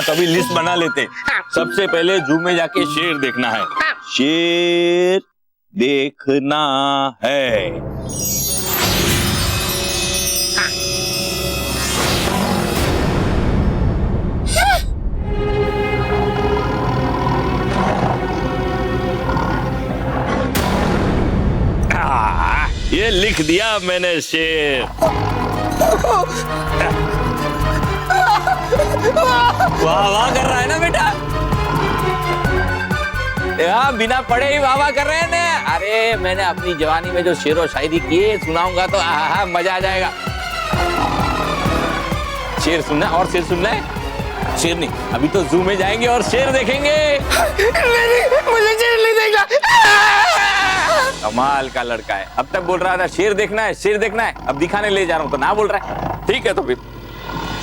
हाँ तो अभी लिस्ट बना लेते। सबसे पहले जू में जाके शेर देखना है। शेर देखना है। ये लिख दिया मैंने शेर। वाह वाह कर रहा है ना बेटा? यहाँ बिना पढ़े ही वाह वाह कर रहे हैं ना। अरे मैंने अपनी जवानी में जो शेर और शायरी किए सुनाऊंगा तो आहा मजा आ जाएगा। शेर सुनना है और शेर सुनना है। शेर नहीं, अभी तो जू में जाएंगे और शेर देखेंगे। नहीं, मुझे शेर नहीं देखना। कमाल का लड़का है। अब तक बोल रहा था शेर देखना है, शेर देखना है, अब दिखाने ले जा रहा हूं तो ना बोल रहा है। ठीक है तो फिर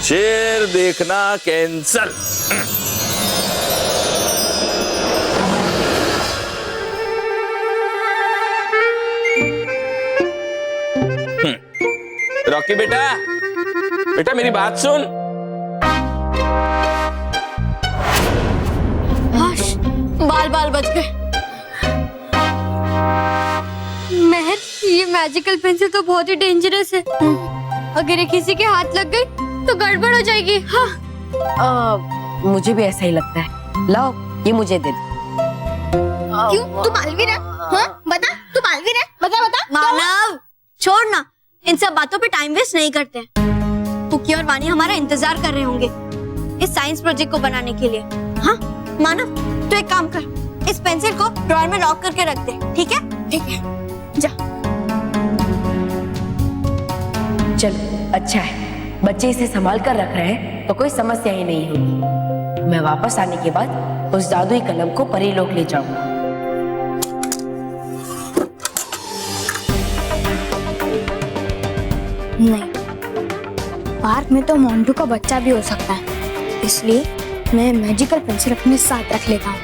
शेर देखना कैंसल। रॉकी बेटा, बेटा मेरी बात सुन। बाल बाल बच गए। महर, ये मैजिकल पेंसिल तो बहुत ही डेंजरस है। अगर ये किसी के हाथ लग गई तो गड़बड़ हो जाएगी। हाँ मुझे भी ऐसा ही लगता है। लाओ ये मुझे दे दो। क्यों तू मालवीर है? हाँ बता, तू मालवीर है? बता मानव, छोड़ ना, इन सब बातों पे टाइम वेस्ट नहीं करते। पुकी और वानी हमारा इंतजार कर रहे होंगे इस साइंस प्रोजेक्ट को बनाने के लिए। हाँ मानव, तू एक काम कर, इस पेंसिल को ड्रॉअर में लॉक करके रख दे। ठीक है? ठीक है, जा। चलो अच्छा है, बच्चे इसे संभाल कर रख रहे हैं तो कोई समस्या ही नहीं होगी। मैं वापस आने के बाद उस जादुई कलम को परीलोक ले जाऊंगा। नहीं, पार्क में तो मोंटू का बच्चा भी हो सकता है, इसलिए मैं मैजिकल पेंसिल अपने साथ रख लेता हूँ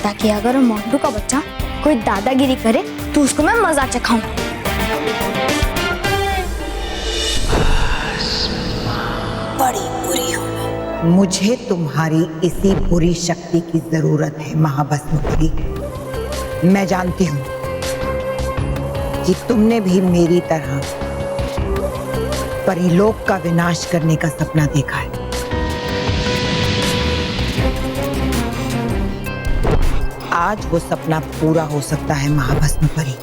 ताकि अगर मोंटू का बच्चा कोई दादागिरी करे तो उसको मैं मजा चखाऊं। बड़ी बुरी हूँ। मुझे तुम्हारी इसी बुरी शक्ति की जरूरत है महाभस्मपुरी। मैं जानती हूँ कि तुमने भी मेरी तरह परीलोक का विनाश करने का सपना देखा है। आज वो सपना पूरा हो सकता है महाभस्मपुरी।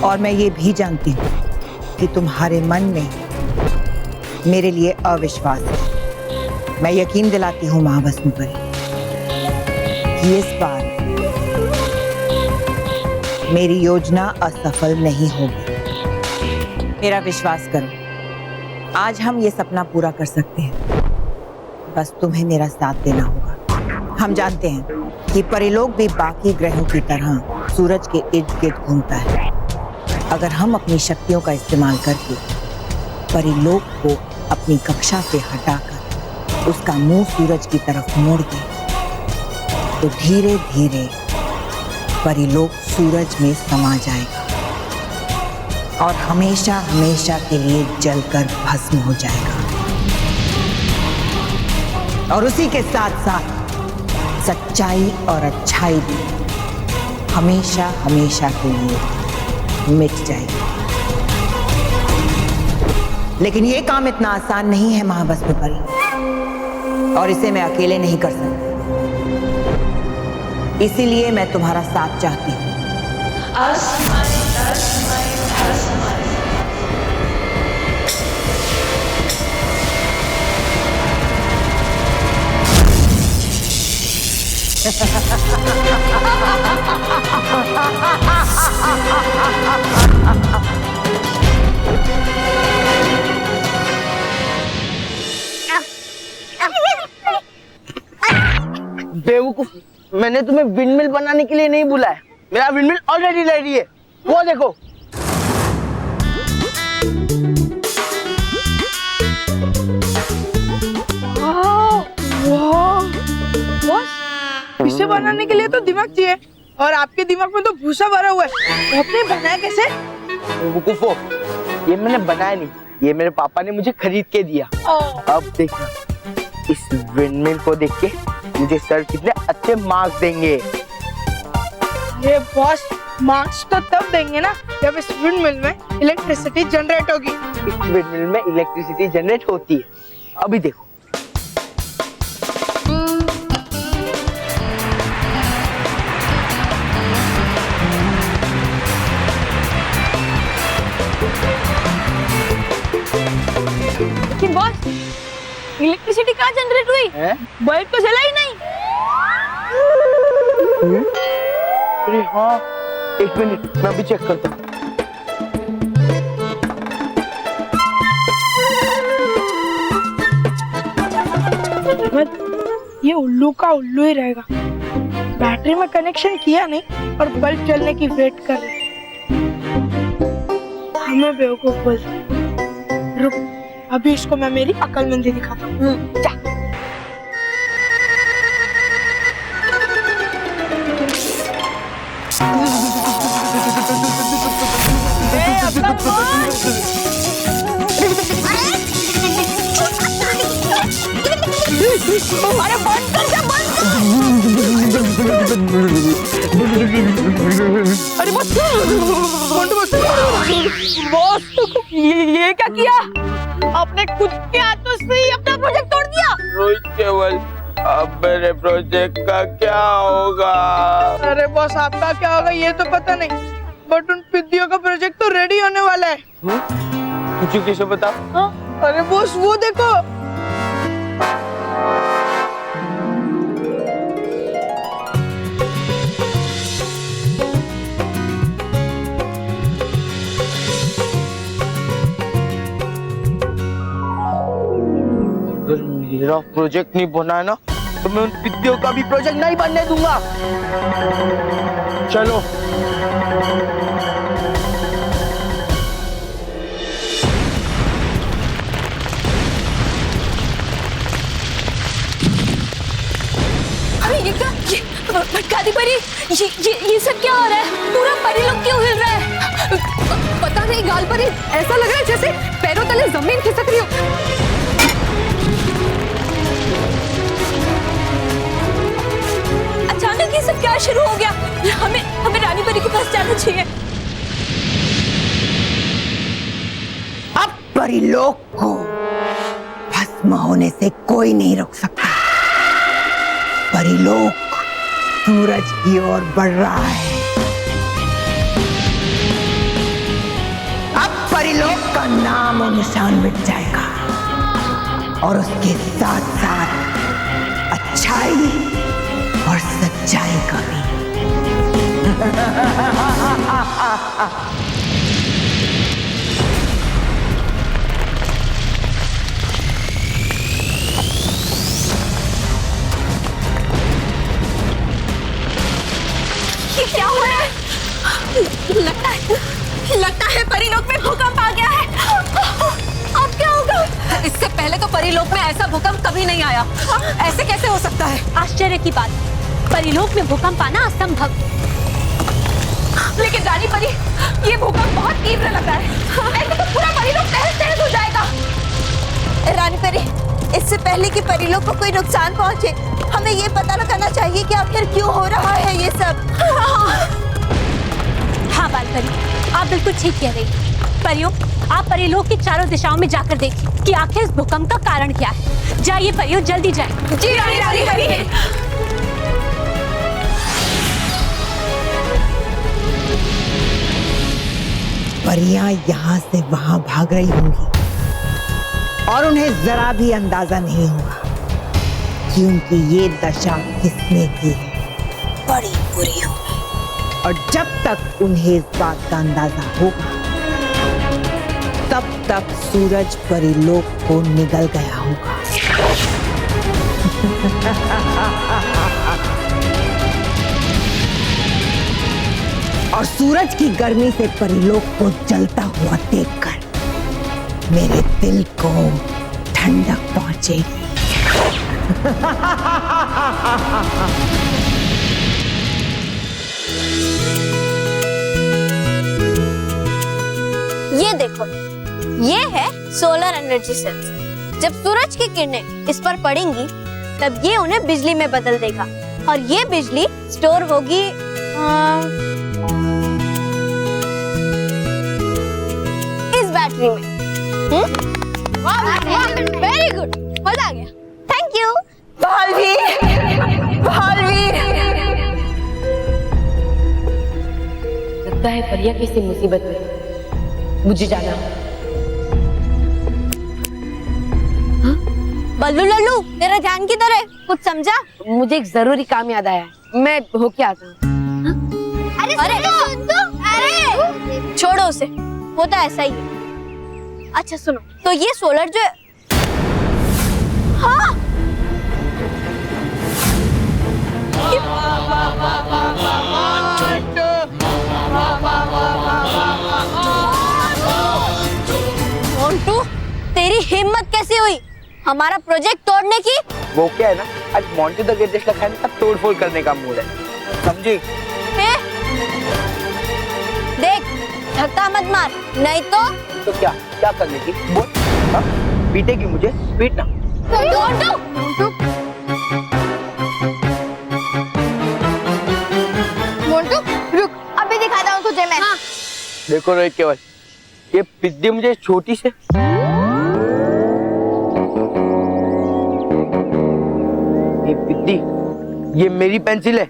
और मैं ये भी जानती हूँ कि तुम्हारे मन में मेरे लिए अविश्वास है। मैं यकीन दिलाती हूँ महाभस्मपुरी कि इस बार मेरी योजना असफल नहीं होगी। मेरा विश्वास करो, आज हम ये सपना पूरा कर सकते हैं। बस तुम्हें मेरा साथ देना होगा। हम जानते हैं कि परीलोक भी बाकी ग्रहों की तरह सूरज के इर्द गिर्द घूमता है। अगर हम अपनी शक्तियों का इस्तेमाल करके परीलोक को अपनी कक्षा से हटाकर उसका मुंह सूरज की तरफ मोड़ दें तो धीरे धीरे परीलोक सूरज में समा जाएगा और हमेशा हमेशा के लिए जलकर भस्म हो जाएगा। और उसी के साथ साथ सच्चाई और अच्छाई भी हमेशा हमेशा के लिए मिट जाएगी। लेकिन ये काम इतना आसान नहीं है महाभस्मपुरी, और इसे मैं अकेले नहीं कर सकती। इसीलिए मैं तुम्हारा साथ चाहती हूँ। बेवकूफ, मैंने तुम्हें विंडमिल बनाने के लिए नहीं बुलाया। मेरा विंडमिल ऑलरेडी रेडी है, वो देखो। बॉस, इसे बनाने के लिए तो दिमाग चाहिए, और आपके दिमाग में तो भूसा भरा हुआ है। तो आपने बनाया कैसे? बेवकूफो, ये मैंने बनाया नहीं, ये मेरे पापा ने मुझे खरीद के दिया। अब देखना, इस विंडमिल को देख के मुझे सर कितने अच्छे मार्क्स देंगे। ये बॉस, मार्क्स तो तब देंगे ना जब इस विंडमिल में इलेक्ट्रिसिटी जनरेट होगी। इस विंडमिल में इलेक्ट्रिसिटी जनरेट होती है, अभी देखो। लेकिन बॉस, इलेक्ट्रिसिटी कहाँ जनरेट हुई? बल्ब तो जला ही नहीं। अरे हाँ, एक मिनट, मैं अभी चेक करता हूँ। ये उल्लू का उल्लू ही रहेगा। बैटरी में कनेक्शन किया नहीं और बल्ब जलने की वेट कर रहे। हमें बेवकूफ बोल। रुक, अभी इसको मैं मेरी अक्लमंदी दिखाता हूँ। जा। अपना अरे बंद कर दे, बंद कर। अरे बस बॉस, ये क्या किया आपने? खुद के हाथों से ही अपना प्रोजेक्ट तोड़ दिया। रोहित केवल, अब मेरे प्रोजेक्ट का क्या होगा? अरे बॉस, आपका क्या होगा ये तो पता नहीं, बट उन पिद्दियों का प्रोजेक्ट तो रेडी होने वाला है। मुझे कैसे पता? अरे बॉस, वो देखो। अगर मेरा प्रोजेक्ट नहीं बना ना तो मैं उन पिद्दियों का भी प्रोजेक्ट नहीं बनने दूंगा। चलो। अरे ये क्या? भटकाती परी, ये सब क्या हो रहा है? पूरा परी लोग क्यों हिल रहा है? पता नहीं गाल परी, ऐसा लग रहा है जैसे पैरों तले जमीन खिसक रही हो। अचानक ये सब क्या शुरू हो गया? हमें रानी परी के पास जाना चाहिए। अब परिलोक को भस्म होने से कोई नहीं रोक सकता। परिलोक सूरज की ओर बढ़ रहा है। अब परिलोक का नाम और निशान मिट जाएगा और उसके साथ साथ अच्छाई और सच्चाई का भी। ये क्या हो रहा है? लगता है परीलोक में भूकंप आ गया है। अब क्या होगा? इससे पहले तो परीलोक में ऐसा भूकंप कभी नहीं आया। ऐसे कैसे हो सकता है? आश्चर्य की बात, परीलोक में भूकंप आना असंभव। लेकिन रानी परी, ये भूकंप बहुत तीव्र लग रहा है। ऐसे तो पूरा परीलोक तहस-नहस हो जाएगा। रानी परी, इससे पहले कि परीलोक को कोई नुकसान पहुंचे, हमें ये पता लगाना चाहिए कि आखिर क्यों हो रहा है ये सब। हाँ बालपरी, आप बिल्कुल ठीक कह रही हैं। परियों, आप परीलोक की चारों दिशाओं में जाकर देखिए कि आखिर इस भूकंप का कारण क्या है। जाइए परियों, जल्दी जाइए। जी रानी परी। परियां यहाँ से वहां भाग रही होंगी और उन्हें जरा भी अंदाजा नहीं होगा कि उनकी ये दशा किसने की है। बड़ी बुरी होगी और जब तक उन्हें इस बात का अंदाजा होगा तब तक सूरज परिलोक को निगल गया होगा। और सूरज की गर्मी से परिलोक को जलता हुआ देखकर मेरे दिल को ठंडक पहुंचेगी। ये देखो, ये है सोलर एनर्जी सेल्स। जब सूरज की किरणें इस पर पड़ेंगी तब ये उन्हें बिजली में बदल देगा और ये बिजली स्टोर होगी इस बैटरी में। वेरी गुड, मजा आ गया। Thank you. लगता है परिया किसी मुसीबत में, मुझे जाना है। बल्लू लल्लू, तेरा ध्यान किधर है? कुछ समझा? मुझे एक जरूरी काम याद आया है, मैं होके आता हूँ। अरे छोड़ो उसे, होता ऐसा ही है। अच्छा सुनो, तो ये सोलर जो है, हाँ मोंटू, तेरी हिम्मत कैसे हुई हमारा प्रोजेक्ट तोड़ने की? वो क्या है ना, आज मोंटी द ग्रेटेस्ट का खाने का तोड़फोड़ करने का मूड है, समझी? देख, धक्का मत मार, नहीं तो क्या क्या करने की बोल? हाँ? पीटेगी मुझे? पीटना। मोंटू रुक, अभी दिखाता हूँ तुझे मैं। देखो रोहित केवल, ये पिद्दी मुझे छोटी से ये पिद्दी, ये मेरी पेंसिल है,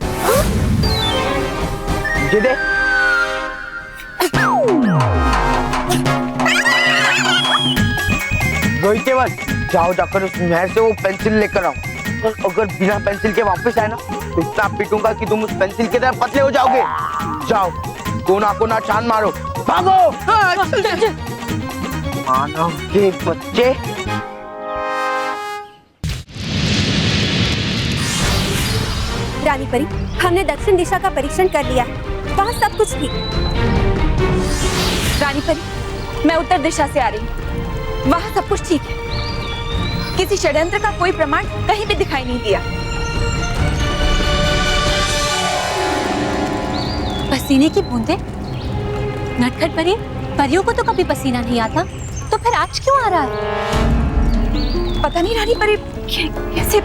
मुझे दे। रोहित केवल, जाओ जाकर उस नहर से वो पेंसिल लेकर आओ, और अगर बिना पेंसिल के वापस आए ना तो इतना पीटूंगा कि तुम उस पेंसिल की तरह पतले हो जाओगे। जाओ, कोना कोना छान मारो, भागो। मानव के बच्चे। रानी परी, हमने दक्षिण दिशा का परीक्षण कर लिया, वहाँ सब कुछ ठीक। रानी परी, मैं उत्तर दिशा से आ रही हूँ, वहाँ सब कुछ ठीक है। किसी षड्यंत्र का कोई प्रमाण कहीं भी दिखाई नहीं दिया। पसीने की बूंदे? नटखट परी, परियों को तो कभी पसीना नहीं आता, तो फिर आज क्यों आ रहा है? पता नहीं रानी परी कैसे।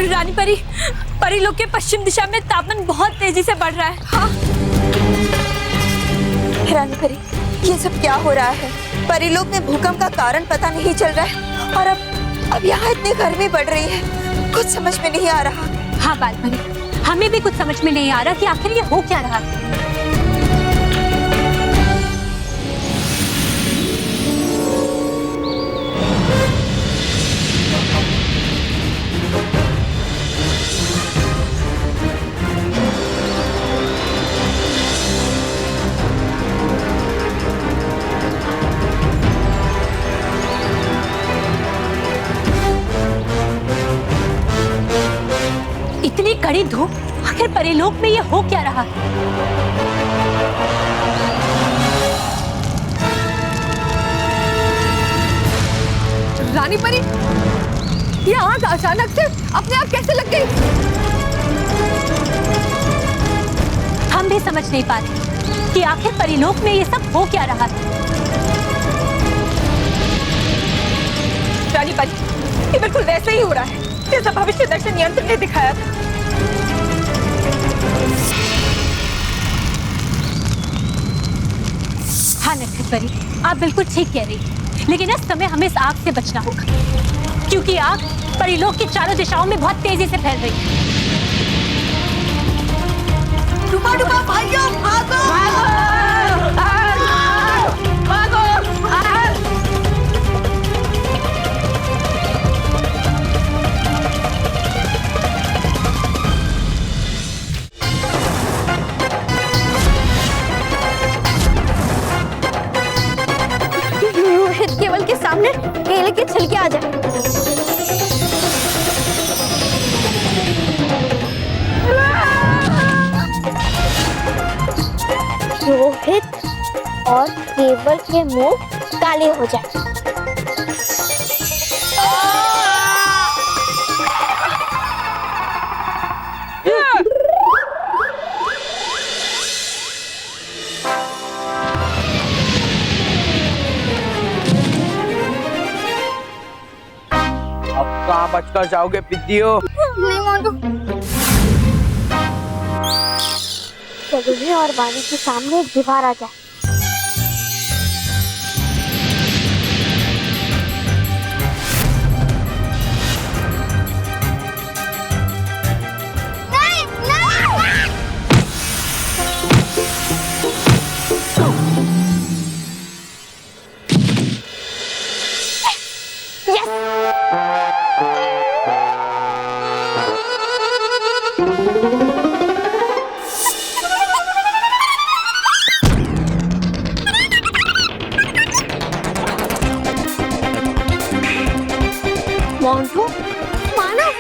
रानी परी, परिलोक के पश्चिम दिशा में तापमान बहुत तेजी से बढ़ रहा है। हाँ रानी परी, ये सब क्या हो रहा है? परिलोक में भूकंप का कारण पता नहीं चल रहा है, और अब यहाँ इतनी गर्मी बढ़ रही है, कुछ समझ में नहीं आ रहा। हाँ बाल परी, हमें भी कुछ समझ में नहीं आ रहा कि आखिर ये हो क्या रहा है। इतनी कड़ी धूप, आखिर परिलोक में ये हो क्या रहा है? रानी परी, ये आग अचानक से अपने आप कैसे लग गई? हम भी समझ नहीं पा रहे कि आखिर परिलोक में ये सब हो क्या रहा है। रानी परी, ये बिल्कुल वैसे ही हो रहा है जैसा भविष्य दर्शन यंत्र ने दिखाया था। हाँ नटखट परी, आप बिल्कुल ठीक कह रही हैं, लेकिन इस समय हमें इस आग से बचना होगा, क्योंकि आग परिलोक की चारों दिशाओं में बहुत तेजी से फैल रही है। डुबा डुबा भाइयों, भागो! भागो! रोहित केवल के सामने केले के छिलके आ जाए। रोहित और केवल के मुंह काले हो जाए। कर जाओगे पिद्दियों। नहीं मोंटू। और वाणी के सामने एक दीवार आ जाए। मोंटू, मानव।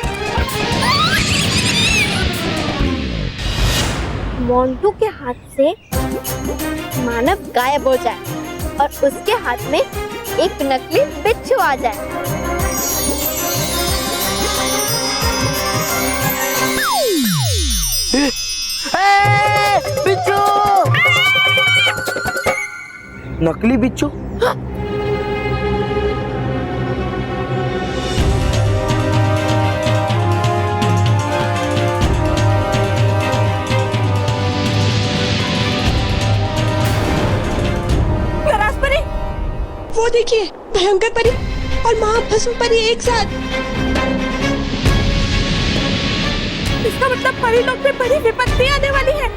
मोंटू के हाथ से मानव गायब हो जाए और उसके हाथ में एक नकली बिच्छू आ जाए। बिच्छू! नकली बिच्छू? वो देखिए, भयंकर परी और महाभस्म परी एक साथ। इसका मतलब परी लोग पे बड़ी विपत्ति आने वाली है।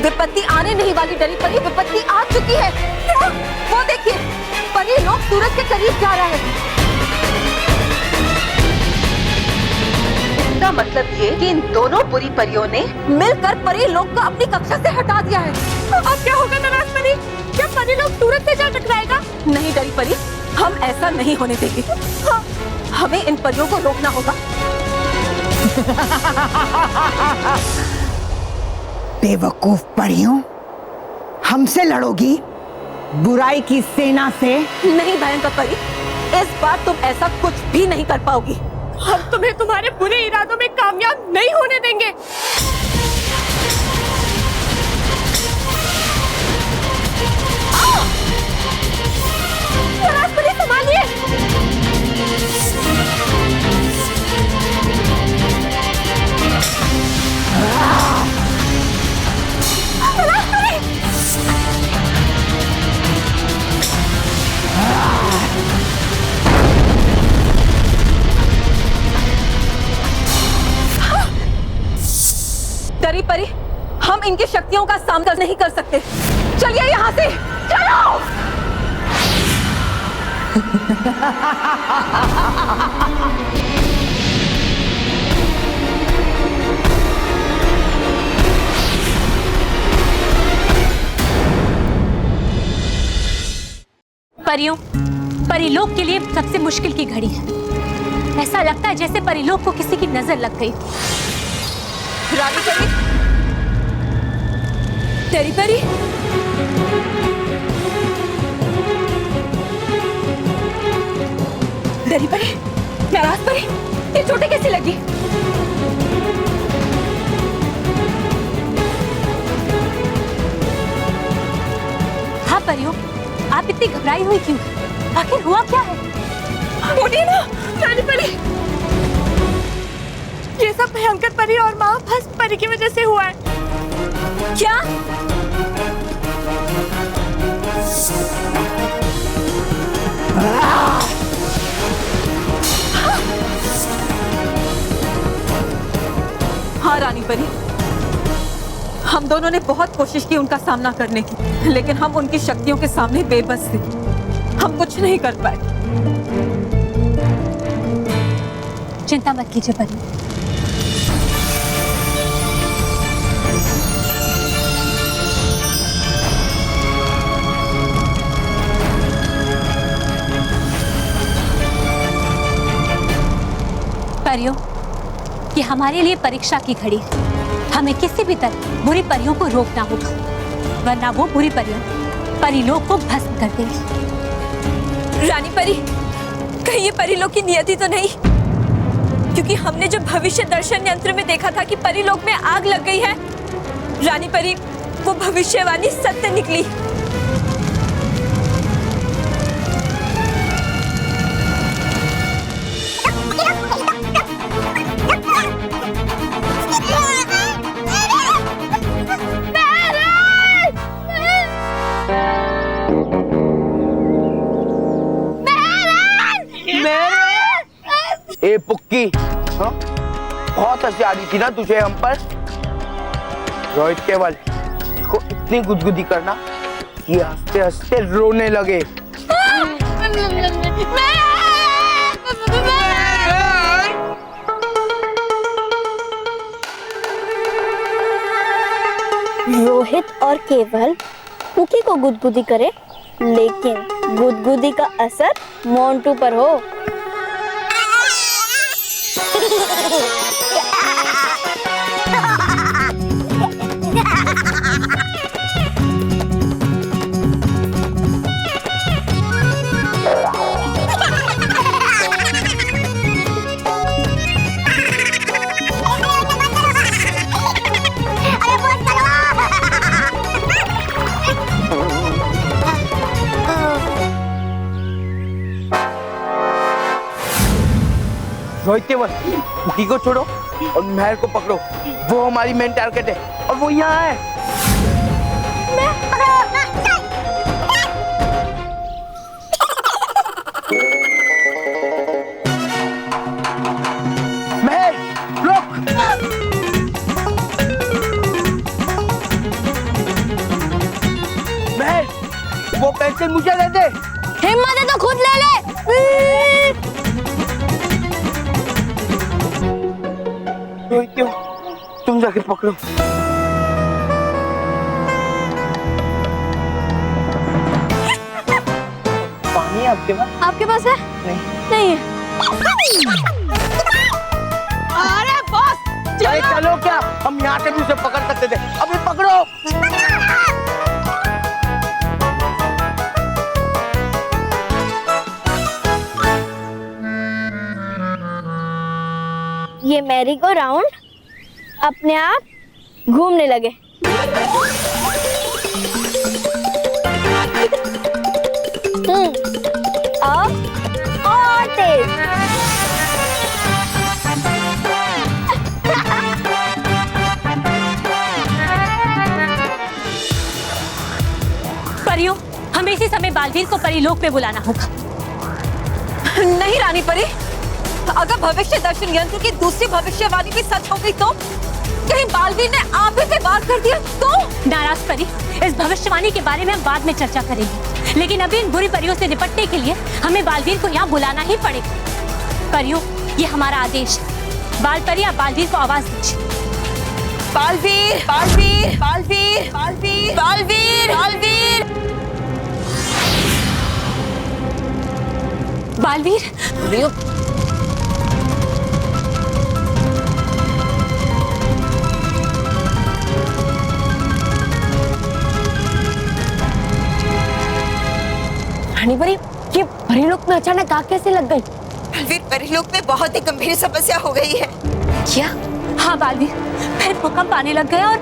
विपत्ति आने नहीं वाली डरी परी, विपत्ति आ चुकी है। क्या? वो देखिए, परी लोग सूरज के करीब जा रहा है। इसका मतलब ये कि इन दोनों बुरी परियों ने मिलकर परी लोग को अपनी कक्षा से हटा दिया है। अब क्या होगा नाराज परी? क्या परी लोग सूरज से जा टकराएगा? नहीं डरी परी, हम ऐसा नहीं होने देंगे। हाँ, हमें इन परियों को रोकना होगा। बेवकूफ परियों, हमसे लड़ोगी? बुराई की सेना से? नहीं भयंकर परी, इस बार तुम ऐसा कुछ भी नहीं कर पाओगी। हम तुम्हें तुम्हारे बुरे इरादों में कामयाब नहीं होने देंगे। संभालिए। डरी परी, हम इनकी शक्तियों का सामना नहीं कर सकते। चलिए यहाँ से, चलो। परियों, परिलोक के लिए सबसे मुश्किल की घड़ी है। ऐसा लगता है जैसे परिलोक को किसी की नजर लग गई। रानी परी, तेरी परी, डरी परी, नाराज परी, ये चोटें कैसी लगी? हाँ परियों, आप इतनी घबराई हुई क्यों? आखिर हुआ क्या है? बोलिए ना रानी परी। ये सब भयंकर परी और महाभस्म परी की वजह से हुआ है। क्या? हाँ रानी परी, हम दोनों ने बहुत कोशिश की उनका सामना करने की, लेकिन हम उनकी शक्तियों के सामने बेबस थे। हम कुछ नहीं कर पाए। चिंता मत कीजिए परी। परियों, ये हमारे लिए परीक्षा की घड़ी है। हमें किसी भी तरह बुरी परियों को रोकना होगा, वरना वो बुरी परियां परिलोक को भस्म कर देंगी। रानी परी, कहीं ये परिलोक की नियति तो नहीं? क्योंकि हमने जो भविष्य दर्शन यंत्र में देखा था कि परिलोक में आग लग गई है, रानी परी, वो भविष्यवाणी सत्य निकली। पुक्की, हाँ? बहुत हंसी आ रही थी ना तुझे हम पर। रोहित केवल इसको इतनी गुदगुदी करना कि हंसते हंसते रोने लगे। रोहित और केवल कुकी को गुदगुदी करे, लेकिन गुदगुदी का असर मोंटू पर हो। रोहित केवल कुकी को छोड़ो और महर को पकड़ो, वो हमारी मेन टारगेट है और वो यहाँ है। महर रुक। महर वो पेंसिल मुझे दे दे। हिम्मत है तो खुद ले ले। रोहित क्यों? तुम जाके पकड़ो। पानी है आपके पास? आपके पास है? नहीं है। अरे बॉस, अरे चलो क्या, हम यहाँ से भी उसे पकड़ सकते थे, अभी पकड़ो। ये मैरी गो राउंड अपने आप घूमने लगे। अब और तेज। परियों, हमें इसी समय बालवीर को परीलोक में बुलाना होगा। नहीं रानी परी, अगर भविष्य दर्शन यंत्र की दूसरी भविष्यवाणी भी सच हो गई तो कहीं बालवीर ने आप ही से बात कर दिया तो? नाराज परी, इस भविष्यवाणी के बारे में हम बाद में चर्चा करेंगे, लेकिन अभी इन बुरी परियों से निपटने के लिए हमें बालवीर को यहाँ बुलाना ही पड़ेगा। परियों, ये हमारा आदेश है। बाल परी, आप बालवीर को आवाज दीजिए। बालवीर, बालवीर, बालवीर, बालवीर, बालवीर, बालवीर, बालवीर। रानी परी, ये परीलोक में अचानक आग कैसे लग गई? बालवीर, परीलोक में बहुत ही गंभीर समस्या हो गई है। क्या? हाँ बालवीर, फिर भूकंप आने लग गया और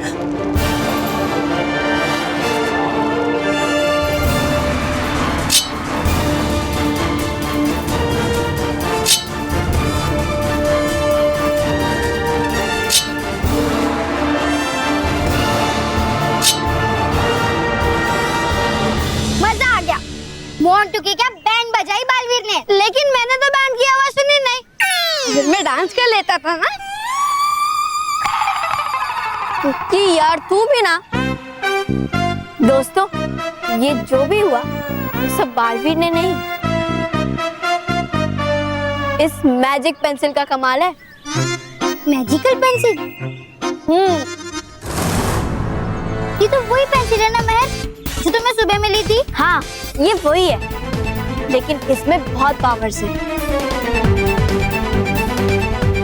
मजा आ गया। मोंटू की क्या बैंड बजाई बालवीर ने, लेकिन मैंने तो बैंड की आवाज सुनी नहीं। मैं डांस कर लेता था ना। कि यार तू भी ना। दोस्तों, ये जो भी हुआ वो सब बालवीर ने नहीं, इस मैजिक पेंसिल का कमाल है। Magical pencil? ये तो वही पेंसिल है ना महर, जो तुम्हें सुबह मिली थी? हाँ, ये वही है, लेकिन इसमें बहुत पावर्स है।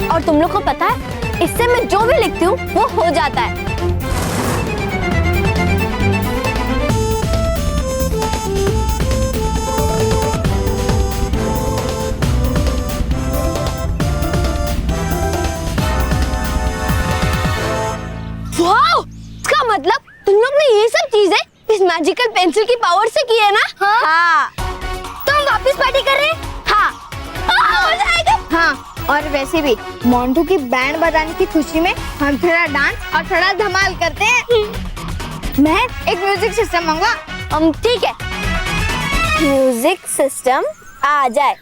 और तुम लोग को पता है, इससे मैं जो भी लिखती हूँ वो हो जाता है। वाओ! इसका मतलब तुम लोग ने ये सब चीजें इस मैजिकल पेंसिल की पावर से की है ना? हाँ। तो हम वापस पार्टी कर रहे हैं? हाँ। हो जाएगा। हाँ, और वैसे भी मोंटू की बैंड बजाने की खुशी में हम थोड़ा डांस और थोड़ा धमाल करते हैं। मैं एक म्यूजिक सिस्टम मंगवा। ठीक है, म्यूजिक सिस्टम आ जाए।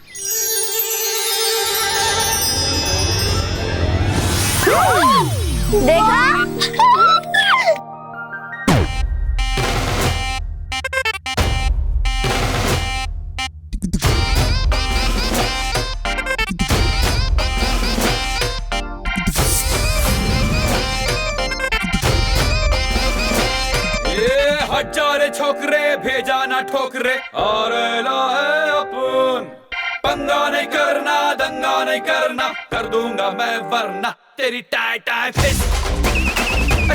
देखा? हजारे छोकरे भेजा ना ठोकरे और अपन पंगा नहीं करना, दंगा नहीं करना, कर दूंगा मैं वरना तेरी टाई टाई फिस,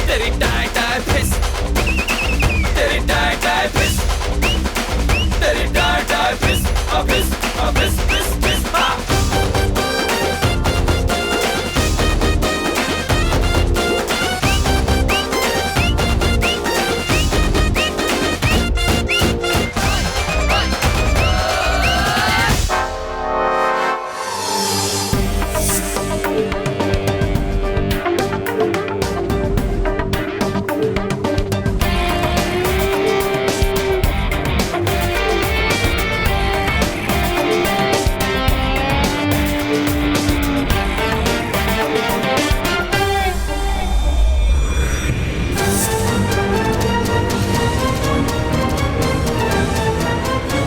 तेरी टाई टाई फिस, तेरी टाई टाई फिस, तेरी टाई टाई फिस, फिस फिस फिस फिस हा।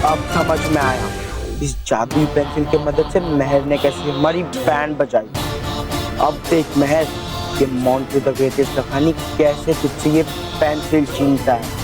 अब समझ में आया इस जादुई पेंसिल की मदद से महर ने कैसे हमारी बैंड बजाई। अब देख महर, ये मॉन्टू द ग्रेटेस्ट लखानी कैसे तुझसे ये पेंसिल छीनता है।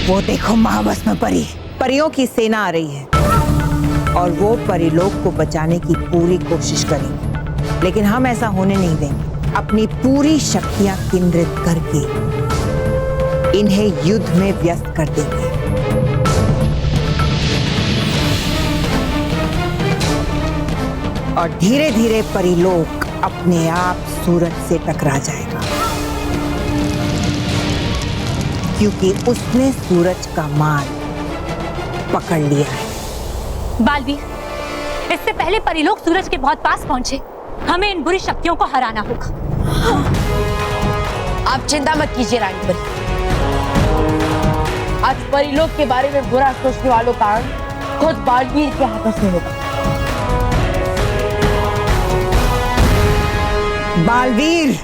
वो देखो महाभस्म परी, परियों की सेना आ रही है और वो परिलोक को बचाने की पूरी कोशिश करेंगे, लेकिन हम ऐसा होने नहीं देंगे। अपनी पूरी शक्तियां केंद्रित करके इन्हें युद्ध में व्यस्त कर देंगे। और धीरे धीरे परिलोक अपने आप सूरज से टकरा जाएगा, क्योंकि उसने सूरज का मार्ग पकड़ लिया है। बालवीर, इससे पहले परिलोक सूरज के बहुत पास पहुंचे, हमें इन बुरी शक्तियों को हराना होगा। आप चिंता मत कीजिए रानी परी। आज परिलोक के बारे में बुरा सोचने वालों का अंत खुद बालवीर के हाथों से होगा। बालवीर,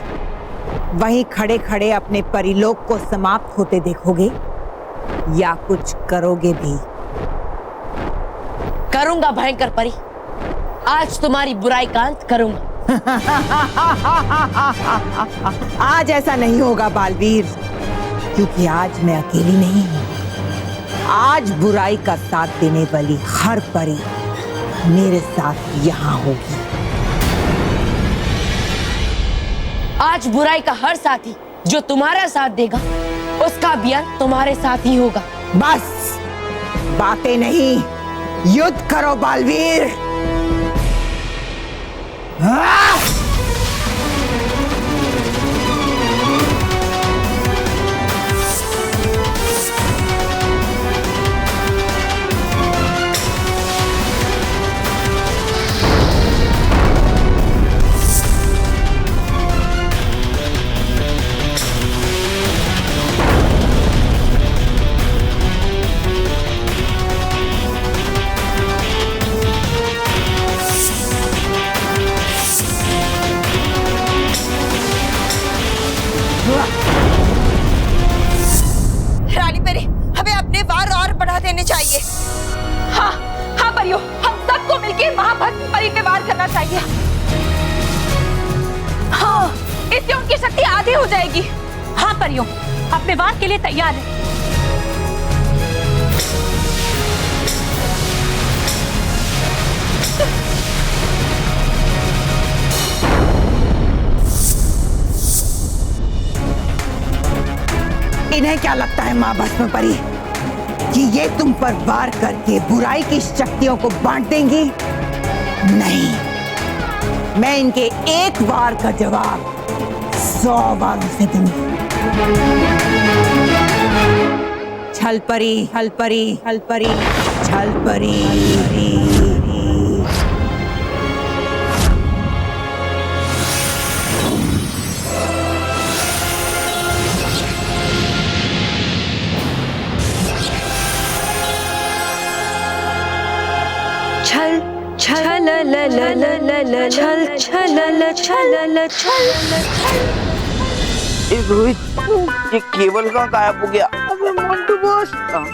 वहीं खड़े खड़े अपने परिलोक को समाप्त होते देखोगे या कुछ करोगे भी? करूंगा भयंकर परी, आज तुम्हारी बुराई का अंत करूंगा। आज ऐसा नहीं होगा बालवीर, क्योंकि आज मैं अकेली नहीं हूं। आज बुराई का साथ देने वाली हर परी मेरे साथ यहाँ होगी। आज बुराई का हर साथी जो तुम्हारा साथ देगा, उसका भी अंत तुम्हारे साथ ही होगा। बस बातें नहीं, युद्ध करो बालवीर। रानी परी, हमें अपने वार और बढ़ा देने चाहिए। हाँ हाँ परियों, हम सबको मिलकर महाभस्म परी पे वार करना चाहिए। हाँ, इससे उनकी शक्ति आधी हो जाएगी। हाँ परियों, अपने वार के लिए तैयार है। इन्हें क्या लगता है माँ भस्म परी? कि ये तुम पर वार करके बुराई की शक्तियों को बांट देंगी? नहीं, मैं इनके एक वार का जवाब 100 वारों से दूंगी। छल परी, हल परी, हल परी, छल परी। छल छल ल ल ल ल ल ल छल छल ल छल ल छल ए रोहित, ये केबल कहाँ गायब हो गया? अबे मोंटू बॉस,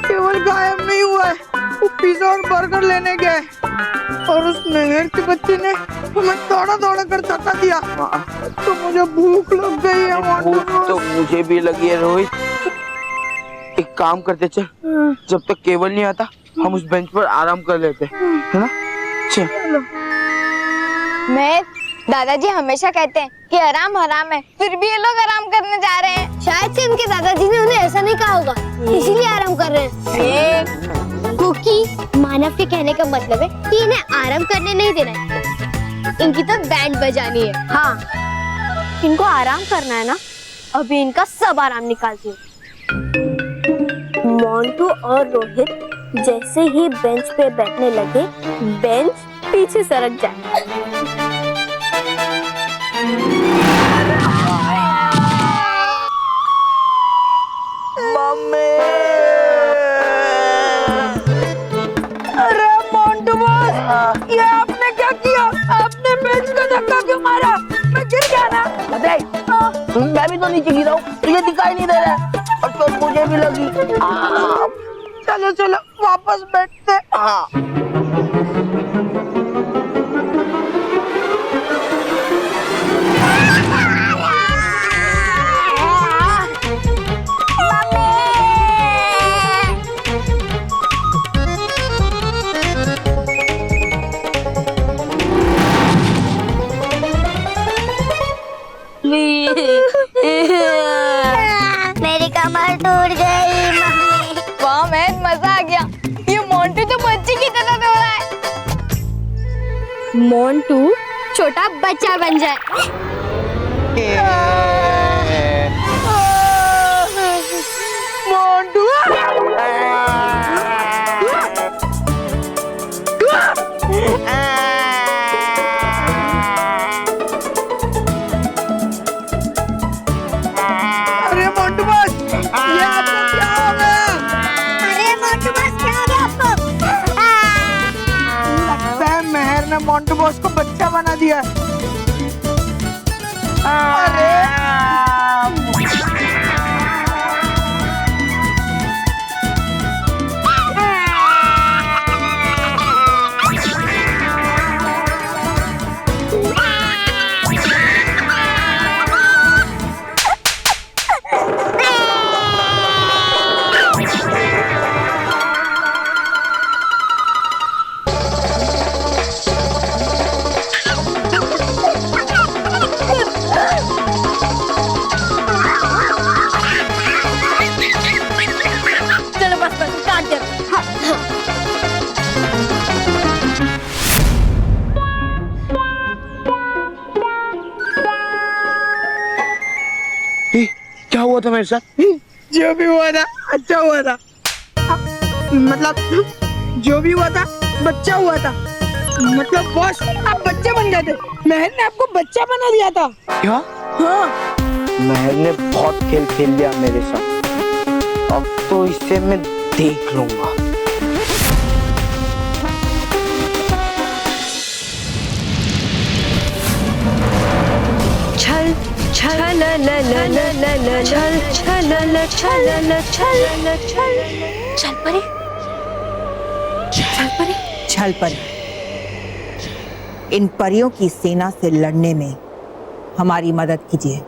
केवल गायब नहीं हुआ है, वो पिज्जा और बर्गर लेने गए और उस मेहर के बच्चे ने हमें दौड़ा दौड़ा कर थका दिया। तो मुझे भूख लग गई है मोंटू भूख बॉस। तो मुझे भी लगी है रोहित। एक काम करते, चल जब तक केबल नहीं आता हम उस बेंच पर आराम कर लेते हैं, है ना? चल। मैं दादाजी हमेशा कहते हैं कि आराम हराम है, फिर भी ये लोग आराम करने जा रहे हैं। शायद से उनके दादाजी ने उन्हें ऐसा नहीं कहा होगा, इसीलिए आराम कर रहे हैं। क्योंकि मानव के कहने का मतलब है कि इन्हें आराम करने नहीं देना है, इनकी तो बैंड बजानी है। हाँ, इनको आराम करना है ना, अभी इनका सब आराम निकालती हूँ। मोंटू और रोहित जैसे ही बेंच पे बैठने लगे, बेंच पीछे सरक जाए। मम्मी! अरे मोंटू बॉस, ये आपने क्या किया? आपने बेंच को धक्का क्यों मारा? मैं गिर गया ना? मैं भी तो नीचे गिरा हूँ, तुझे दिखाई नहीं दे रहा है और चोट मुझे भी लगी। चलो चलो वापस बैठते। हाँ। मेरी कमर टूट गई मम्मी। वाह मैन, मजा आ गया। ये मोंटू तो बच्चे की तरह रो रहा है। मोंटू छोटा बच्चा बन जाए। मोंटू मोंटू बॉस को बच्चा बना दिया। अरे क्या हुआ था मेरे साथ? जो भी हुआ था अच्छा हुआ था। मतलब जो भी हुआ था बच्चा हुआ था। मतलब बॉस आप बच्चे बन गए थे। महर ने आपको बच्चा बना दिया था। क्या? हाँ। महर ने बहुत खेल खेल लिया मेरे साथ, अब तो इसे मैं देख लूंगा। छल छल ल ल ल ल ल छल छल ल छल ल छल ल छल छल परी, छल परी, छल परी, इन परियों की सेना से लड़ने में हमारी मदद कीजिए।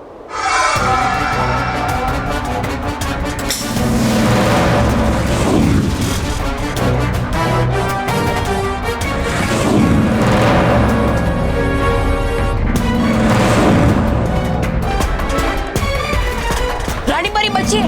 रानी परी बचिए।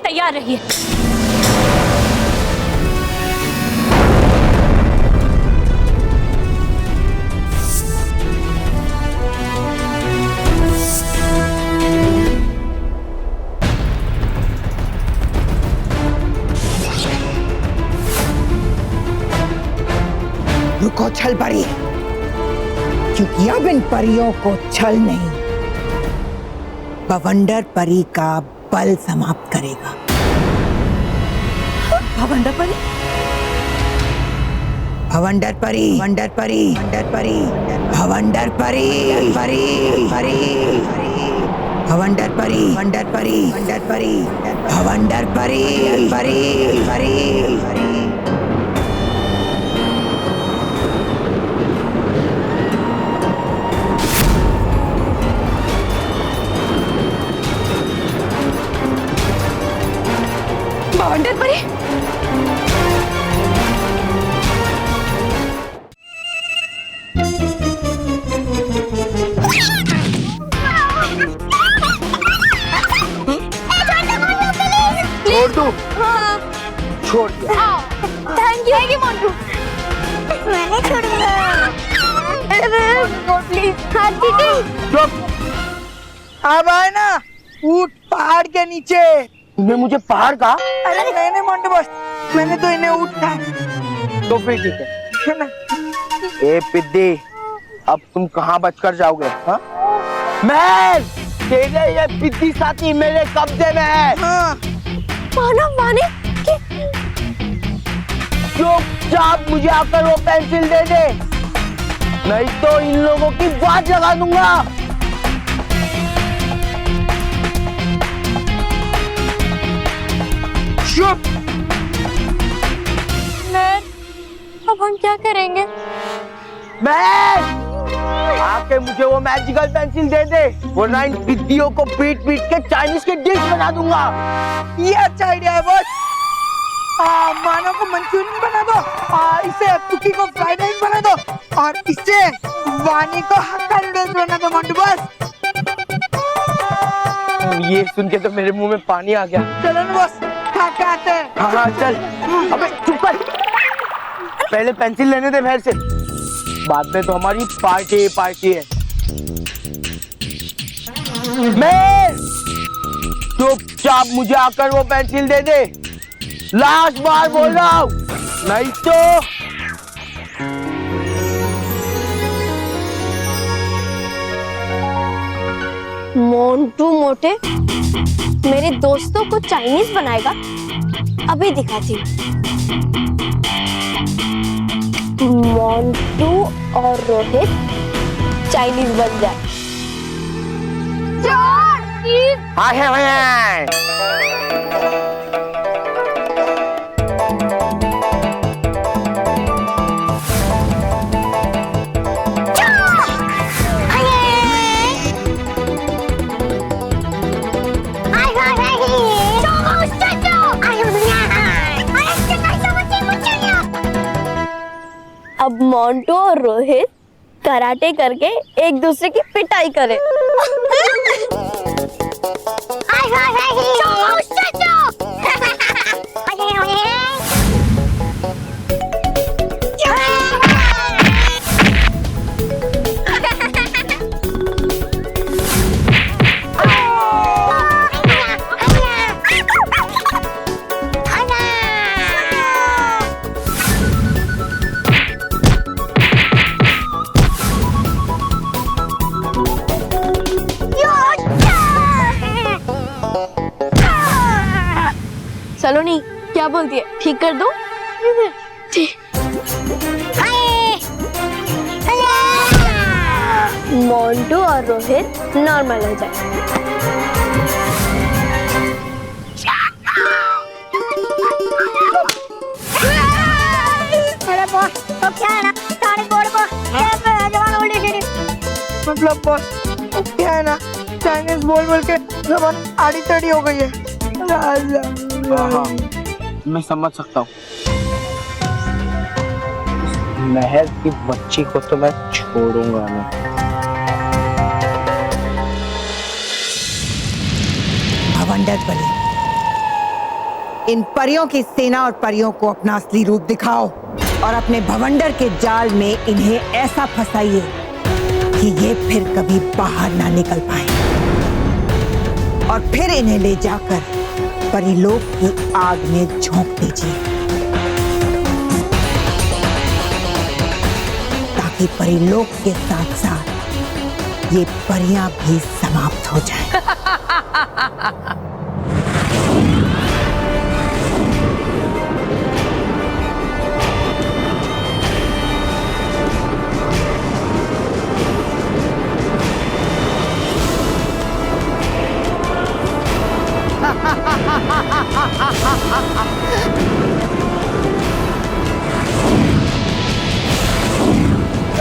तैयार रहिए। रुको छल परी, क्योंकि अब इन परियों को छल नहीं, बवंडर परी का बल समाप्त करेगा। भवंडर परी? भवंडर परी, भवंडर परी, भवंडर परी, भवंडर परी, परी, परी, भवंडर परी, भवंडर परी, भवंडर परी, भवंडर परी, परी, परी, परी। भवंडर परी? छोड़ दो। छोड़ दिया। Thank you Montu. मैंने छोड़ा। प्लीज हाँ दीदी। चुप। अब आए ना, ऊट पहाड़ के नीचे। तुमने मुझे पहाड़ कहा? अरे नहीं मोंटू बॉस, मैंने तो इन्हें ऊट कहा। तो फिर ठीक है ना। ए पिद्दी, अब तुम कहाँ बचकर जाओगे? हाँ? महल, तेरे ये पिद्दी साथी मेरे कब्जे में है। हाँ। माने चुपचाप मुझे आकर वो पेंसिल दे दे, नहीं तो इन लोगों की बात लगा दूंगा। चुप। अब हम क्या करेंगे? मैं आके मुझे वो मैजिकल पेंसिल दे दे, वरना इन पिद्दियों को पीट पीट के चाइनीज की डिश बना दूंगा। ये अच्छा आइडिया है बॉस। मानो को मंचूरियन बना दो, इसे कुकी को फ्राइड राइस बना दो, और इसे वानी को हक्का नूडल्स बना दो मोंटू बॉस। ये सुन के तो मेरे मुंह में पानी आ गया। चलो ना बॉस, खा के आते हैं। हाँ चल। अबे चुप कर, पहले पेंसिल लेने दे बाहर से, बाद में तो हमारी पार्टी पार्टी है। मैं चुपचाप मुझे आकर वो पेंसिल दे दे, लास्ट बार बोल रहा हूँ, नहीं तो मोंटू मोटे मेरे दोस्तों को चाइनीज बनाएगा, अभी दिखाती हूँ। मोंटू और रोहित चाइनीज बन जाए। हाँ है। अब मोंटू और रोहित कराटे करके एक दूसरे की पिटाई करे। चलो नहीं, क्या बोलती है, ठीक कर दो? मोंटू और रोहित नॉर्मल हो जाए। अरे बॉस, तो क्या है ना, सारे बोर्ड को जवान उल्टी सीधी। मतलब बॉस, क्या है ना, चाइनीज बोल बोल के जबान आड़ी टेढ़ी हो गई है। हाँ, मैं समझ सकता हूँ। महल की बच्ची को तो मैं छोड़ूंगा नहीं। भवंडर परी, इन परियों की सेना और परियों को अपना असली रूप दिखाओ और अपने भवंडर के जाल में इन्हें ऐसा फंसाइए कि ये फिर कभी बाहर ना निकल पाए, और फिर इन्हें ले जाकर परिलोक की आग में झोंक दीजिए ताकि परिलोक के साथ साथ ये परियां भी समाप्त हो जाएं।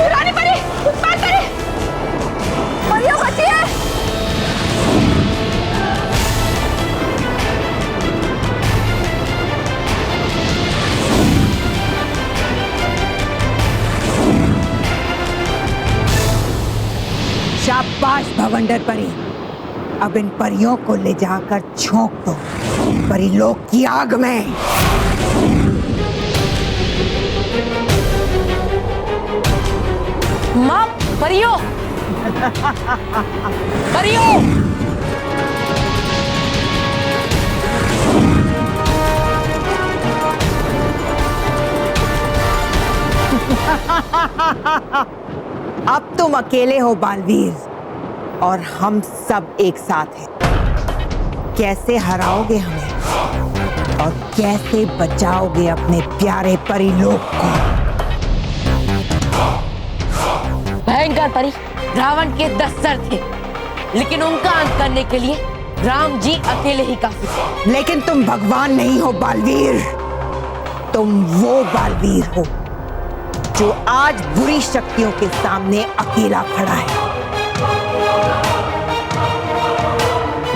रानी परी, उत्पात करे। परियों बचिए। शाबाश भवंडर परी, अब इन परियों को ले जाकर झोंक दो परिलोक की आग में। माँ, परियों परियों अब तुम अकेले हो बालवीर, और हम सब एक साथ हैं। कैसे हराओगे हमें और कैसे बचाओगे अपने प्यारे परिलोक को? भयंकर परी, रावण के 10 सर थे, लेकिन उनका अंत करने के लिए राम जी अकेले ही काफी थे। लेकिन तुम भगवान नहीं हो बालवीर, तुम वो बालवीर हो जो आज बुरी शक्तियों के सामने अकेला खड़ा है,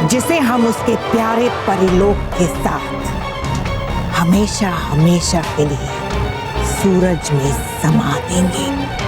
जिसे हम उसके प्यारे परिलोक के साथ हमेशा हमेशा के लिए सूरज में समा देंगे।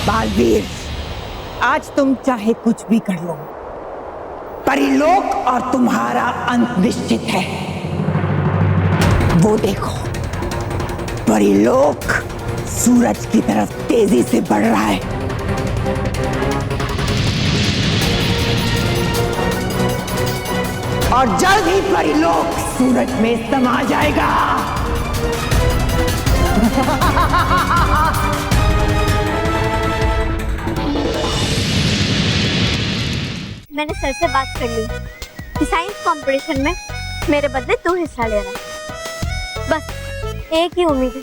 बालवीर, आज तुम चाहे कुछ भी कर लो, परिलोक और तुम्हारा अंत निश्चित है। वो देखो, परिलोक सूरज की तरफ तेजी से बढ़ रहा है। और जल्द ही परिलोक सूरज में समा जाएगा। मैंने सर से बात कर ली कि साइंस कंपटीशन में मेरे बदले तू हिस्सा ले रहा है। बस एक ही उम्मीद है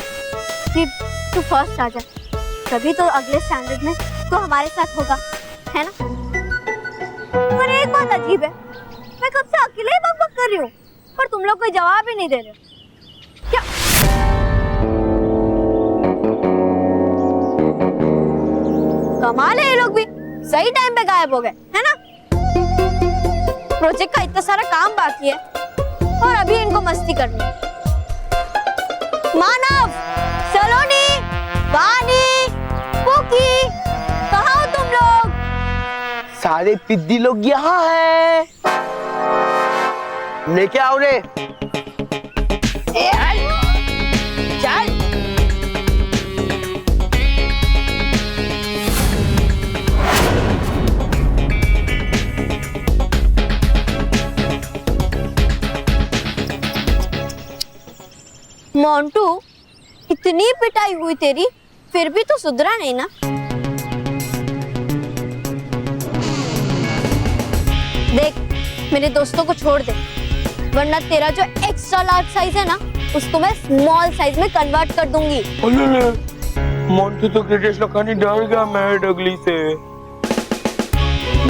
कि तू फर्स्ट आ जा, तभी तो अगले स्टैंडर्ड में तो हमारे साथ होगा, है ना? पर एक बात अजीब है, मैं कब से अकेले ही बक कर रही हूँ, पर तुम लोग कोई जवाब ही नहीं दे रहे हो। क्या कमाल है, ये लोग भी सही टाइम पे गायब हो गए, है ना? प्रोजेक्ट का इतना सारा काम बाकी है और अभी इनको मस्ती करनी है। मानव, सलोनी, वानी, पुकी, कहाँ हो तुम लोग? सारे पिद्दी लोग यहाँ हैं। लेके आओ रे। चल। मोंटू, इतनी पिटाई हुई तेरी, फिर भी तो सुधरा नहीं ना। देख, मेरे दोस्तों को छोड़ दे, वरना तेरा जो एक्स्ट्रा लार्ज साइज है ना, उसको मैं स्मॉल साइज में कन्वर्ट कर दूंगी। मोंटू तो ग्रेटेस्ट लखानी डर गया महर डगली से।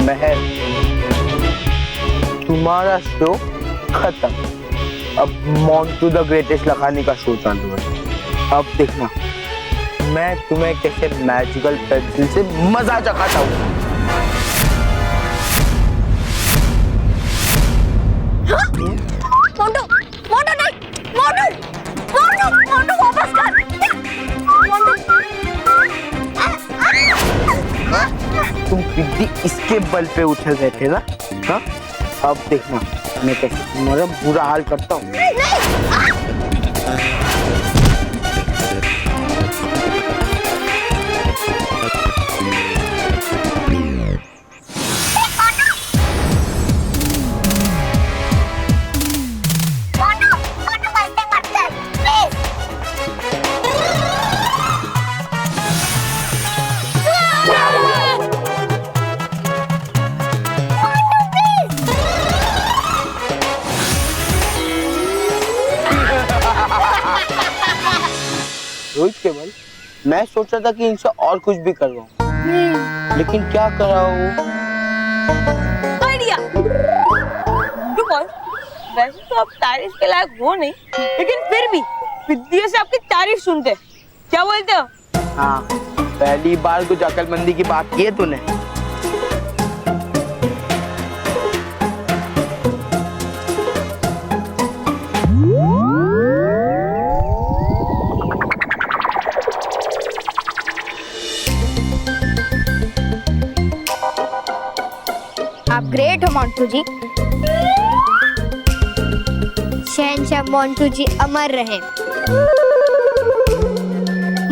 महर, तुम्हारा शो खत्म, अब मोंटू द ग्रेटेस्ट लखानी का शो चालू है। अब देखना मैं तुम्हें कैसे मैजिकल पेंसिल से मजा चखाता हूँ। मोंटू, मोंटू नहीं, मोंटू, मोंटू, मोंटू वापस कर। तुम बिल्ली इसके बल पे उछल रहे थे ना? हाँ? अब देखना मैं कैसे तुम्हारा बुरा हाल करता हूँ। रोहित केवल, मैं सोच रहा था कि इनसे और कुछ भी करवाऊं, लेकिन क्या कराऊं? आइडिया। वैसे तो आप तारीफ के लायक हो नहीं, लेकिन फिर भी विद्या से आपकी तारीफ सुनते, क्या बोलते हो? हाँ, पहली बार कुछ अकलमंदी की बात की है तूने। आप ग्रेट हो मोंटू जी। शहंशाह मोंटू जी अमर रहे।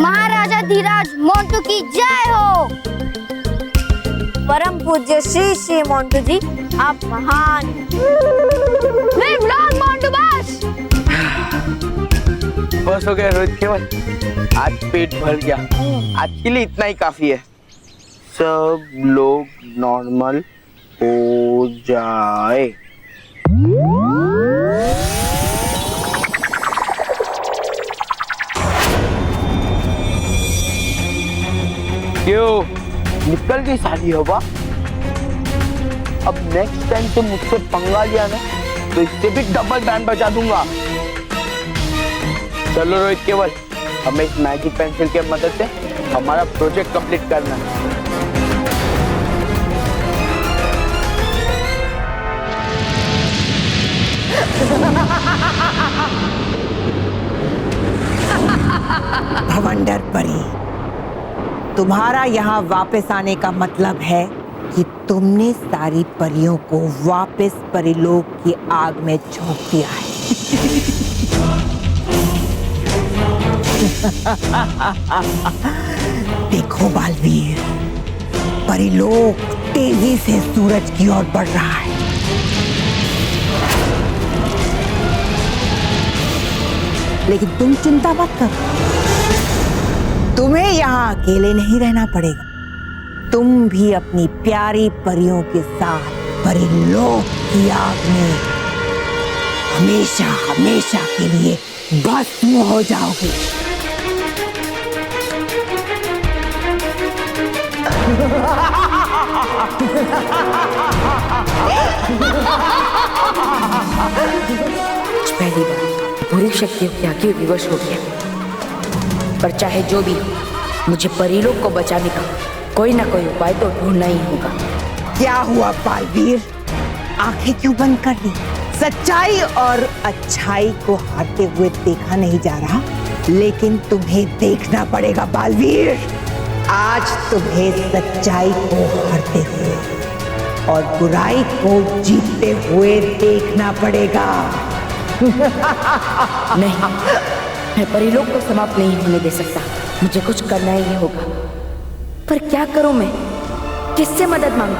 महाराजा धीराज मोंटू की जय हो। परम पूज्य श्री श्री मोंटू जी, आप महान। लिव लॉन्ग मोंटू बस। बस हो गया रोहित केवल, आज पेट भर गया, आज के लिए इतना ही काफी है। सब लोग नॉर्मल हो जाए। क्यों निकल गई सारी हवा? अब नेक्स्ट टाइम तो मुझसे पंगा लिया ना, तो इससे भी डबल बैंड बजा दूंगा। चलो रोहित केवल, हमें इस मैजिक पेंसिल के मदद से हमारा प्रोजेक्ट कंप्लीट करना है। भवंडर परी, तुम्हारा यहाँ वापस आने का मतलब है कि तुमने सारी परियों को वापस परीलोक की आग में झोंक दिया है। देखो बालवीर, परीलोक तेजी से सूरज की ओर बढ़ रहा है। लेकिन तुम चिंता मत करो, तुम्हें यहाँ अकेले नहीं रहना पड़ेगा। तुम भी अपनी प्यारी परियों के साथ परीलोक की आग में हमेशा हमेशा के लिए भस्म हो जाओगे। पहली बार बुरी शक्तियों के आगे विवश हो गया, पर चाहे जो भी हो, मुझे परीलोक को बचाने का कोई ना कोई उपाय तो ढूंढना ही होगा। क्या हुआ बालवीर, आंखें क्यों बंद कर दी? सच्चाई और अच्छाई को हारते हुए देखा नहीं जा रहा, लेकिन तुम्हें देखना पड़ेगा बालवीर। आज तुम्हें सच्चाई को हारते हुए और बुराई को जीतते हुए देखना पड़ेगा। नहीं, मैं परीलोक को समाप्त नहीं होने दे सकता। मुझे कुछ करना ही होगा, पर क्या करूं मैं? किससे मदद मांगूं?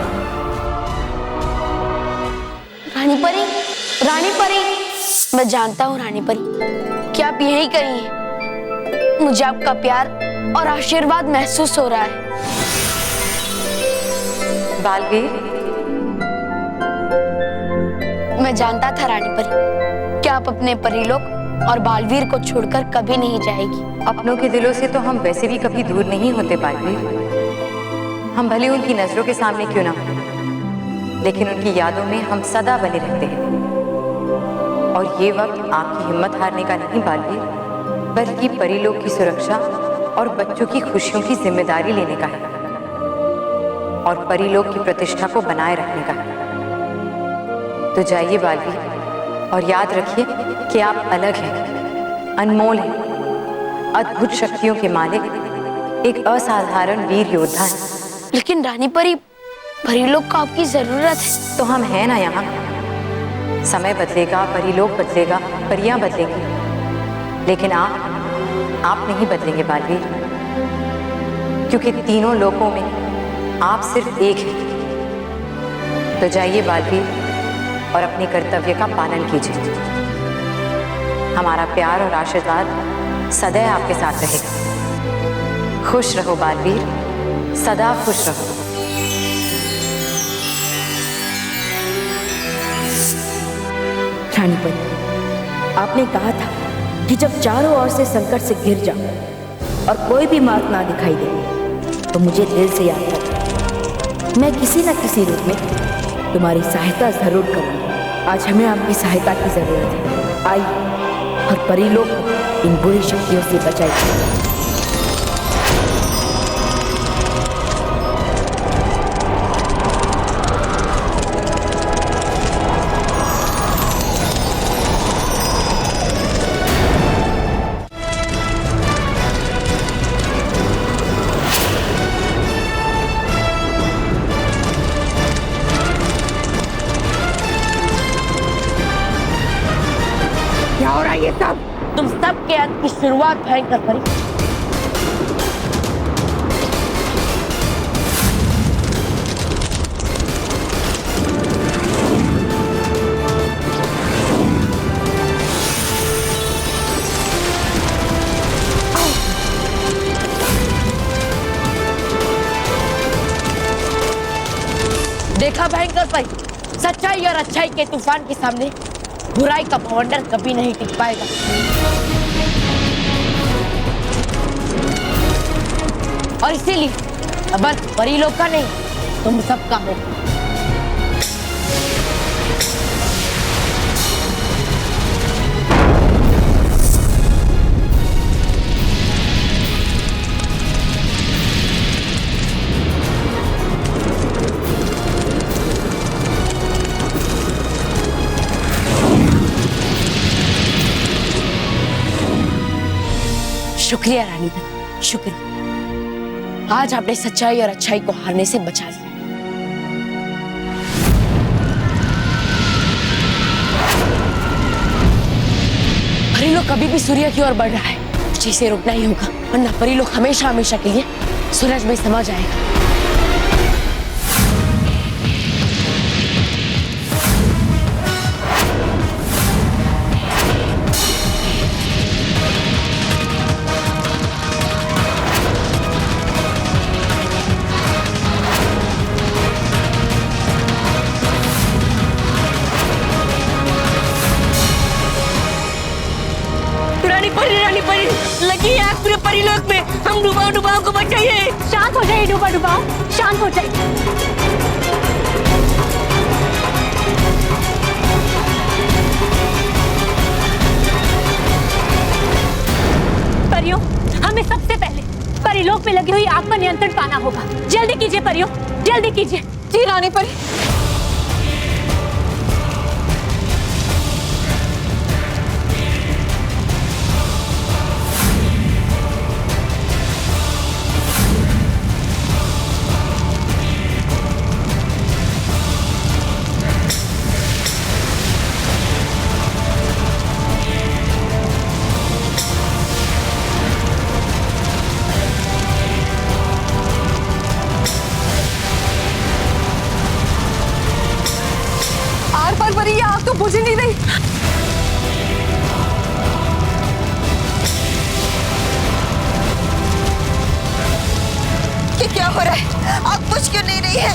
रानी परी, रानी परी, मैं जानता हूँ रानी परी कि आप यही कहीं हैं। मुझे आपका प्यार और आशीर्वाद महसूस हो रहा है। बालवीर, मैं जानता था रानी परी कि आप अपने परीलोक और बालवीर को छोड़कर कभी नहीं जाएगी। अपनों के दिलों से तो हम वैसे भी कभी दूर नहीं होते बालवीर। हम भले उनकी नजरों के सामने क्यों ना हो, लेकिन उनकी यादों में हम सदा बने रहते हैं। और ये वक्त आपकी हिम्मत हारने का नहीं बालवीर, बल्कि परीलोक की सुरक्षा और बच्चों की खुशियों की जिम्मेदारी लेने का है और परीलोक की प्रतिष्ठा को बनाए रखने का है। तो जाइए बालवीर, और याद रखिए कि आप अलग हैं, अनमोल हैं, अद्भुत शक्तियों के मालिक, एक असाधारण वीर योद्धा हैं। लेकिन रानी परीलोक को आपकी जरूरत है। तो हम हैं ना यहाँ। समय बदलेगा, परीलोक बदलेगा, परियां बदलेंगी, लेकिन आप नहीं बदलेंगे बालवीर, क्योंकि तीनों लोकों में आप सिर्फ एक हैं। तो जाइए बालवीर और अपने कर्तव्य का पालन कीजिए। हमारा प्यार और आशीर्वाद सदैव आपके साथ रहेगा। खुश रहो बालवीर, सदा खुश रहो। रानी परी, आपने कहा था कि जब चारों ओर से संकट से घिर जाओ और कोई भी मार्ग ना दिखाई दे तो मुझे दिल से याद कर मैं किसी न किसी रूप में तुम्हारी सहायता जरूर करूंगी। आज हमें आपकी सहायता की जरूरत है। आइए और परीलोक को इन बुरी शक्तियों से बचाइए। क्या हो रहा है ये सब? तुम सब के अंत की शुरुआत भयंकर परी। देखा भयंकर परी, सच्चाई और अच्छाई के तूफान के सामने बुराई का भवंडर कभी नहीं टिक पाएगा। और इसीलिए अब परीलोक का नहीं, तुम सबका हो। शुक्रिया रानी बहन, शुक्रिया। आज आपने सच्चाई और अच्छाई को हारने से बचा लिया। परीलोक कभी भी सूर्य की ओर बढ़ रहा है, मुझे इसे रोकना ही होगा, वरना परीलोक हमेशा हमेशा के लिए सूरज में समा जाएगा। रानी परी, लगी है आग पूरे परीलोक में। हम डुबाओ को बचाइए। शांत हो जाइए डुबाओ, शांत हो जाइए। परियों, हमें सबसे पहले परीलोक में लगी हुई आग पर नियंत्रण पाना होगा। जल्दी कीजिए परियों, जल्दी कीजिए। जी रानी परी। परी, आग तो बुझ ही नहीं रही। रही है।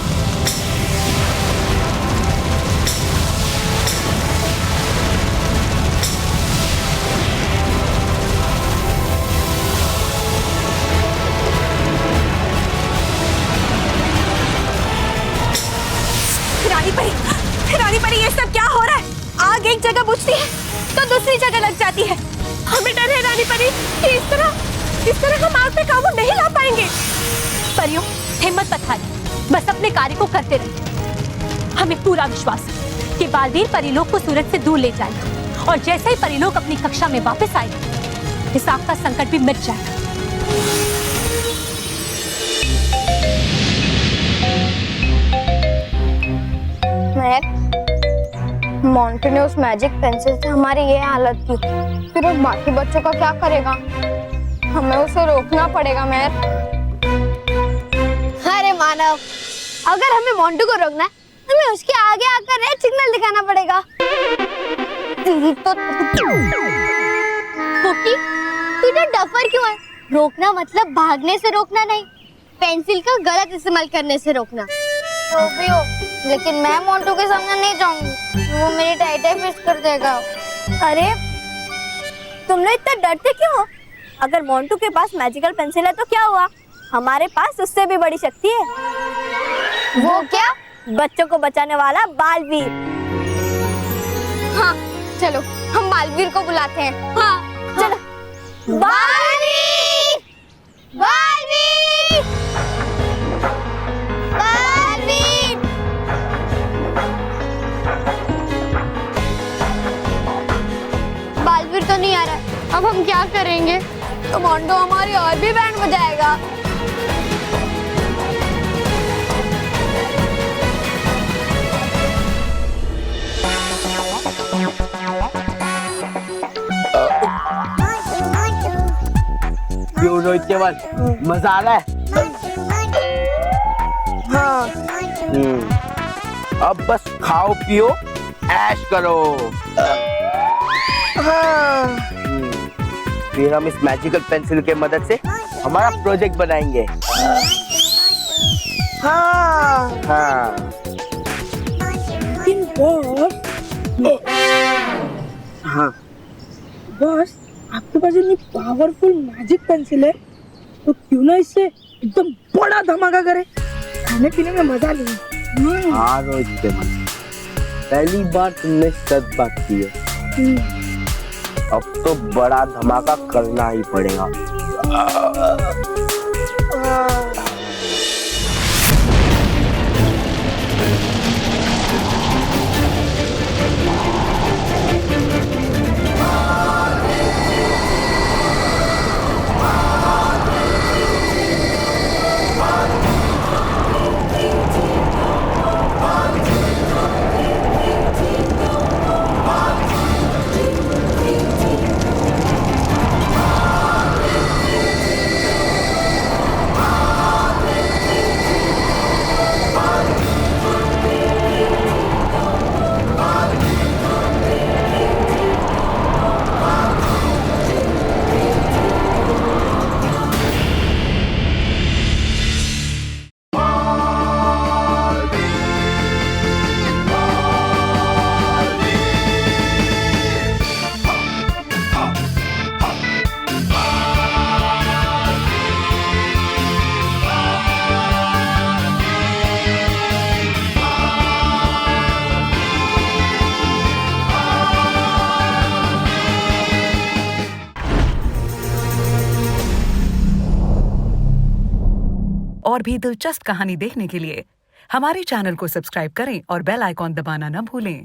रानी परी ये सब क्या हो रहा है? आग एक जगह बुझती है तो दूसरी जगह लग जाती है। हमें डर है रानी परी कि इस तरह हम आग पे काबू नहीं ला पाएंगे। परियों, हिम्मत मत हारिए, बस अपने कार्य को करते रहिए। हमें पूरा विश्वास है कि बालवीर परिलोक को सूरज से दूर ले जाएगा और जैसे ही परिलोक अपनी कक्षा में वापस आएगा, इस आग का संकट भी मिट जाएगा। मोंटू ने उस मैजिक पेंसिल से हमारी ये हालत की, फिर उस बाकी बच्चों का क्या करेगा? हमें उसे रोकना पड़ेगा मेहर। अरे मानव, अगर हमें मोंटू को रोकना है, हमें उसके आगे आकर रेड सिग्नल दिखाना पड़ेगा। कोकी, तू इतना डफर क्यों है? रोकना मतलब भागने से रोकना नहीं, पेंसिल का गलत इस्तेमाल करने से रोकना। तो भी हो, लेकिन मैं मोंटू के सामने नहीं जाऊंगी, वो मेरी टाइटाई फिक्स कर देगा। अरे तुम लोग इतना डरते क्यों हो? अगर मोंटू के पास मैजिकल पेंसिल है तो क्या हुआ? हमारे पास उससे भी बड़ी शक्ति है। वो क्या? बच्चों को बचाने वाला बालवीर। हाँ चलो, हम बालवीर को बुलाते हैं। हाँ चलो। बालवीर! बालवीर! बालवीर! बालवीर तो नहीं आ रहा है, अब हम क्या करेंगे? तो मोंटू हमारी और भी बैंड बजाएगा। क्यों रोहित केवल, मजा आ रहा है? हाँ। अब बस खाओ पियो ऐश करो। हाँ। फिर हम इस मैजिकल पेंसिल के मदद से हमारा प्रोजेक्ट बनाएंगे। हाँ। हाँ। लेकिन बॉस, हाँ। बॉस, आपके पास इतनी पावरफुल मैजिक पेंसिल है, तो क्यों ना इससे एकदम बड़ा धमाका करे, खाने पीने में मजा ले। हाँ रोहित केवल, पहली बार तुमने सच बात की है। अब तो बड़ा धमाका करना ही पड़ेगा। और भी दिलचस्प कहानी देखने के लिए हमारे चैनल को सब्सक्राइब करें और बेल आइकॉन दबाना न भूलें।